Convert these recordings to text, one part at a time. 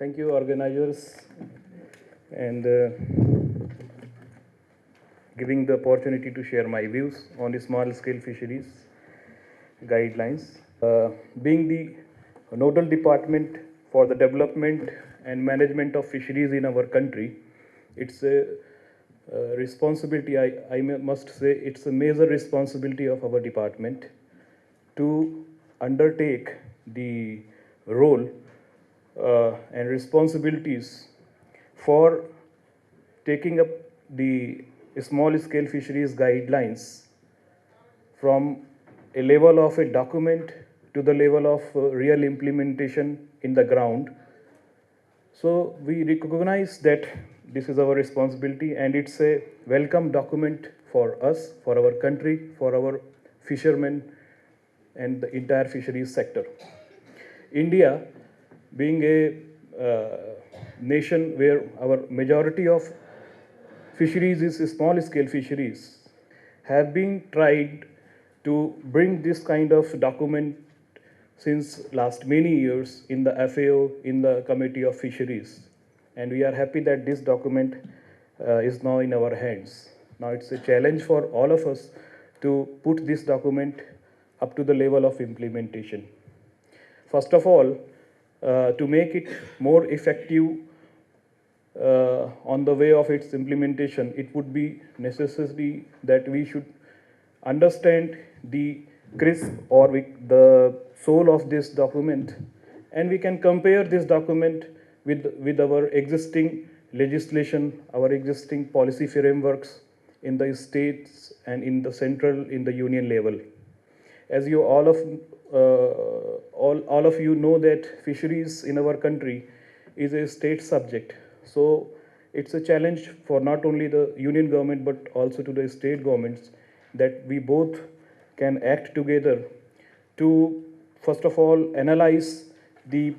Thank you, organizers, and giving the opportunity to share my views on the small-scale fisheries guidelines. Being the nodal department for the development and management of fisheries in our country, it's a responsibility, I must say, it's a major responsibility of our department to undertake the role and responsibilities for taking up the small scale fisheries guidelines from a level of a document to the level of real implementation in the ground. So we recognize that this is our responsibility and it's a welcome document for us, for our country, for our fishermen and the entire fisheries sector. India, being a nation where our majority of fisheries is small scale fisheries, have been tried to bring this kind of document since last many years in the FAO, in the Committee of Fisheries. And we are happy that this document is now in our hands. Now it's a challenge for all of us to put this document up to the level of implementation. First of all, to make it more effective on the way of its implementation, it would be necessary that we should understand the crisp or the soul of this document, and we can compare this document with our existing legislation, our existing policy frameworks in the states and in the central, in the union level. As you all of you know that fisheries in our country is a state subject. So it's a challenge for not only the union government but also to the state governments that we both can act together to first of all analyze the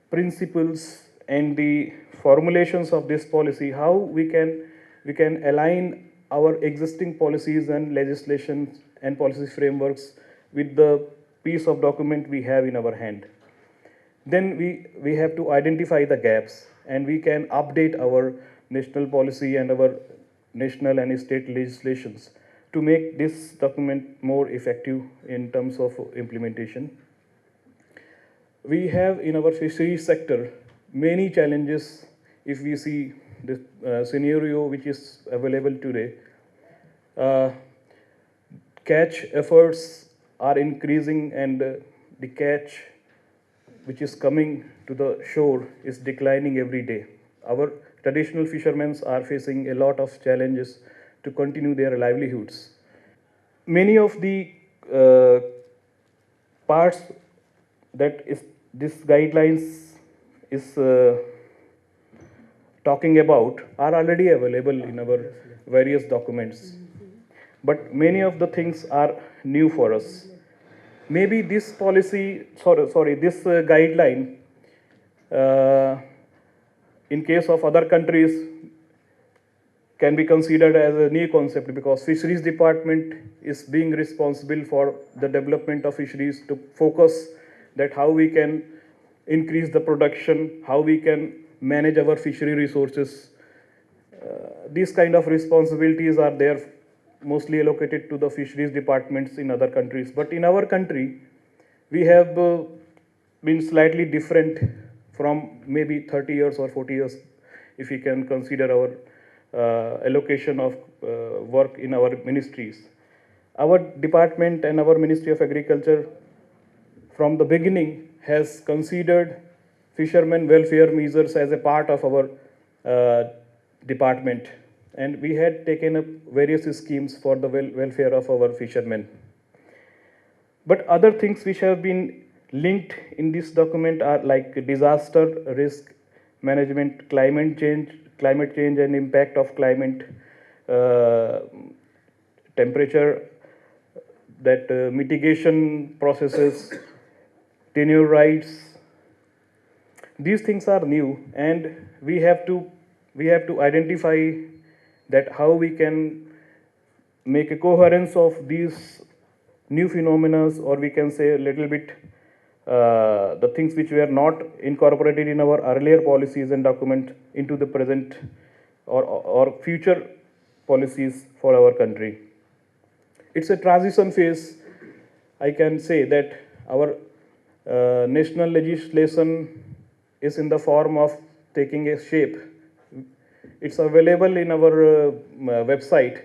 principles and the formulations of this policy, how we can align our existing policies and legislation and policy frameworks with the piece of document we have in our hand. Then we have to identify the gaps and we can update our national policy and our national and state legislations to make this document more effective in terms of implementation. We have in our fisheries sector many challenges if we see the scenario which is available today. Catch efforts are increasing and the catch which is coming to the shore is declining every day. Our traditional fishermen are facing a lot of challenges to continue their livelihoods. Many of the parts that is this guidelines is talking about are already available in our various documents. But many of the things are new for us. Maybe this policy, this guideline, in case of other countries, can be considered as a new concept because fisheries department is being responsible for the development of fisheries to focus that how we can increase the production, how we can manage our fishery resources. These kind of responsibilities are there mostly allocated to the fisheries departments in other countries. But in our country, we have been slightly different from maybe 30 years or 40 years if we can consider our allocation of work in our ministries. Our department and our Ministry of Agriculture from the beginning has considered fishermen welfare measures as a part of our department, and we had taken up various schemes for the welfare of our fishermen. But other things which have been linked in this document are like disaster risk management, climate change and impact of climate, temperature, that mitigation processes, tenure rights. These things are new, and we have to identify that how we can make a coherence of these new phenomena, or we can say a little bit the things which were not incorporated in our earlier policies and document into the present or future policies for our country. It's a transition phase. I can say that our national legislation is in the form of taking a shape. It's available in our website.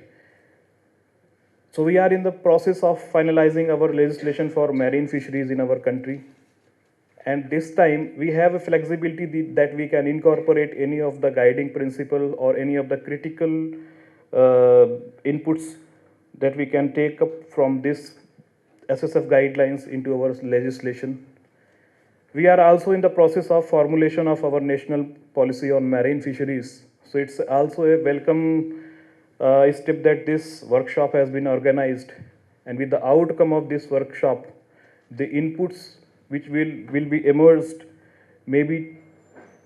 So we are in the process of finalizing our legislation for marine fisheries in our country. And this time we have a flexibility that we can incorporate any of the guiding principle or any of the critical inputs that we can take up from this SSF guidelines into our legislation. We are also in the process of formulation of our national policy on marine fisheries. So it's also a welcome step that this workshop has been organized. And with the outcome of this workshop, the inputs which will be emerged may be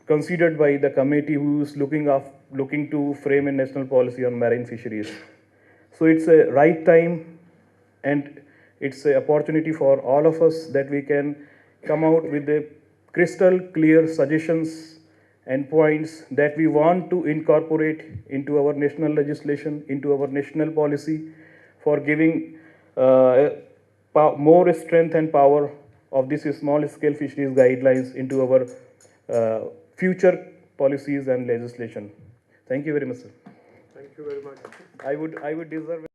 considered by the committee who is looking to frame a national policy on marine fisheries. So it's a right time and it's an opportunity for all of us that we can come out with the crystal clear suggestions and points that we want to incorporate into our national legislation, into our national policy for giving more strength and power of this small scale fisheries guidelines into our future policies and legislation. Thank you very much, sir. Thank you very much. I would deserve